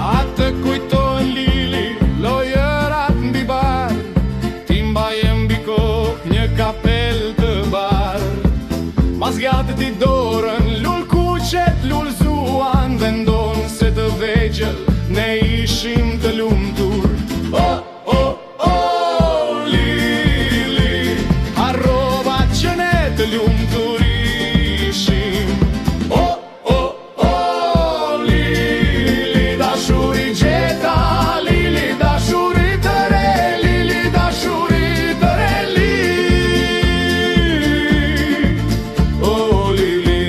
Atë kujtojnë lili, lojërat mbi bar, ti mbaje mbi kokë një kapel të bar. Mas gjatë ti dorën, lull kuqet, lull zuan, vendon se të vegjël, ne ishim të lumtur. Oh, oh, oh, lili, harrovat që ne të lumtur ishim. Oh, oh, oh, lili, dashuri gjeta, lili, dashuri të re, lili, dashuri të re, oh, lili.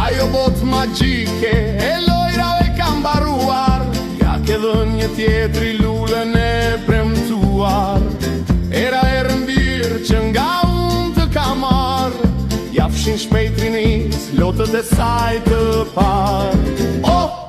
Ajo botë magjike e lojrave kam baruar, ja ke dhënë një tjetri lullën e premtuar. Era e rëmbirë që nga unë të kam marrë, ja fshin shpejt rinis, lotët e saj të parë. Oh!